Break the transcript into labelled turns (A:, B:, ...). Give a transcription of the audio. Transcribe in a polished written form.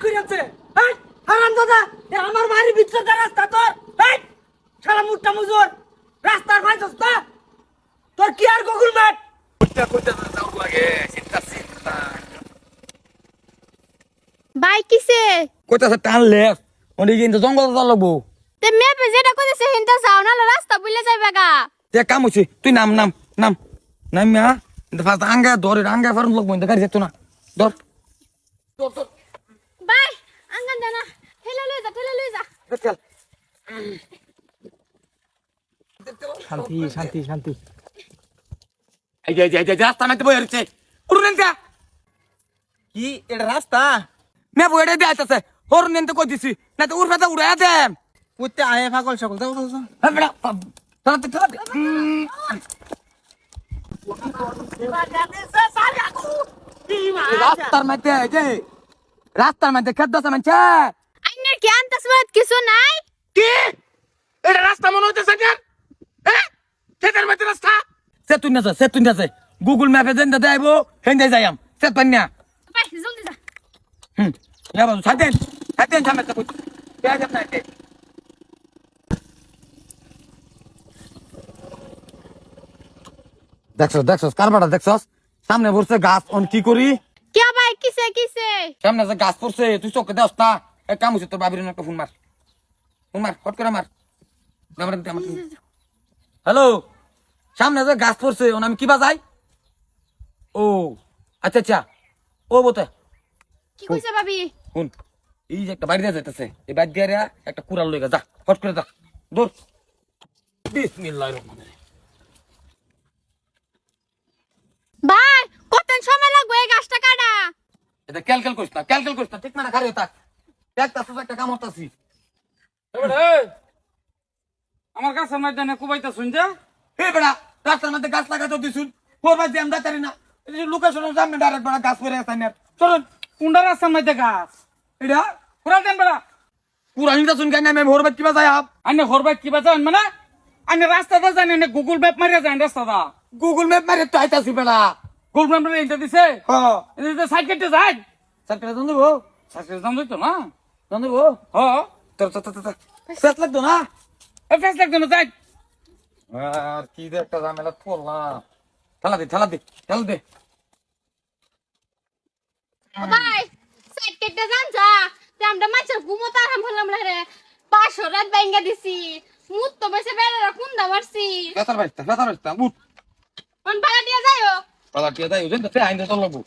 A: কইরাছে এই হারাম দাদা এ আমার বাড়ির ভিতরে রাস্তা তোর এই শালা মুট্টা মুজুর রাস্তার পাইছস না তোর কি আর গুগল ম্যাপ
B: কইতে কইতে যাও লাগে চিন্তা চিন্তা
C: ভাই কিসে
B: কইতাছে টানলে ওনি কিন্তু জঙ্গল যা লাগবো
C: তে মেপে যেটা কইতেছে হিনতা যাও না রাস্তা বুইলা যাইবা গা
B: তে কাম হইছে তুই নাম নাম নাম নাম মিয়া কিন্তু ফাস্ট আঙ্গা ধরে আঙ্গা ফারুন লাগবো কিন্তু গাড়ি যেত না ধর ধর ধর
C: ভাই আঙ্গান জানা ঠেলা লই যা
B: চল
A: শান্তি শান্তি শান্তি
B: এই যে রাস্তা নাতে বই হচ্ছে উড়ুন যা
A: কি এটা রাস্তা
B: মে বই এটা দেখাইতেছে হরুন নিতে কই দিছি না তো উড় ফাটা উড়ে দে
A: কইতে আয়ে পাগল সকল যাও যাও
B: হ্যাঁ বেটা তাতে তাতে রাস্তার মধ্যে এই যে রাস্তার মধ্যে খেত দাস মানছে
C: আইনের কি আনতাস বাদ কিছু নাই
B: কি এটা রাস্তা মনে হইতেছে কেন হ্যাঁ খেতের মধ্যে রাস্তা সে তুই না গুগল ম্যাপে যেন দেখাইবো হেন যাইয়াম সে পান না
C: ভাই জলদি যা
B: ইয়া বাবু সাদেন সামনে তো কে যাব না কে দেখছস কারবাটা দেখছস সামনে পড়ছে গাছ অন কি করি
C: কে ভাই কিসে
B: সামনে যে গাছ পড়ছে তুই চোখে দেওস না এক কাম হচ্ছে তোর বাবির একটা ফোন মার হট করে মার হ্যালো সামনে যে গাছ পড়ছে ওন আমি কি বাজাই ও আচ্ছা আচ্ছা ও বতে
C: কি কইছে ভাবি
B: শুন এই যে একটা বাড়ি দিয়ে যাইতেছে এই বাড়ি দিয়ে একটা কুড়াল লইগা যা হট করে যা দৌড় বিসমিল্লাহির রহমানির রহিম
C: ভাই কত সময় লাগবে এই গাছটা কাটা
B: এটা ক্যালকুল করিস না ঠিক না খারে থাক দেখতাছিস একটা কাম হতাছি
A: আমার কাছে ময়দানে কুবাইতা শুন যা
B: এই বেড়া রাস্তার মধ্যে গাছ লাগাতে দিছুন ফোরবাই দিয়ে আমরা তারি না লোকেশনের সামনে ডাইরেক্ট বেড়া গাছ পরে আছে না
A: চলুন কুন্ডা রাস্তার মধ্যে গাছ
B: এটা
A: পুরা দেন বেড়া
B: পুরা হিন্দা শুন কেন আমি ফোরবাই কিবা যাই আপ
A: আনে হরবাই কিবা যান মানে আনে রাস্তাটা জানি না গুগল ম্যাপ মারিয়া যান রাস্তাটা
B: গুগল ম্যাপ মারে তো আইতাছি বেড়া
A: গুগল ম্যাপ মারিয়া এটা দিছে
B: হ্যাঁ
A: এটা সাইড কেটে যায়
B: সরকারে জান দেবো
A: সাইকেল দাম দিত না
B: জান দেবো
A: হ
B: তোর শেষ লাগতো না
A: এই ফেস লাগতো না যাই
B: আর কি যে একটা ঝামেলা পড়লাম ঠেলা দে
C: ও ভাই সাইড কেটে যান যা তে আমরা মাছের ঘুমোতে আরাম হলাম রে 500 রাত বাইঙ্গা দিছি মুত তো বসে বেড়া কুন্দা মারছি
B: বেতার বাইস্তা উঠ
C: কোন পালা দিয়া যাইও
B: পালা টিয়া দেয় ওজন তো আইন তো লাগবো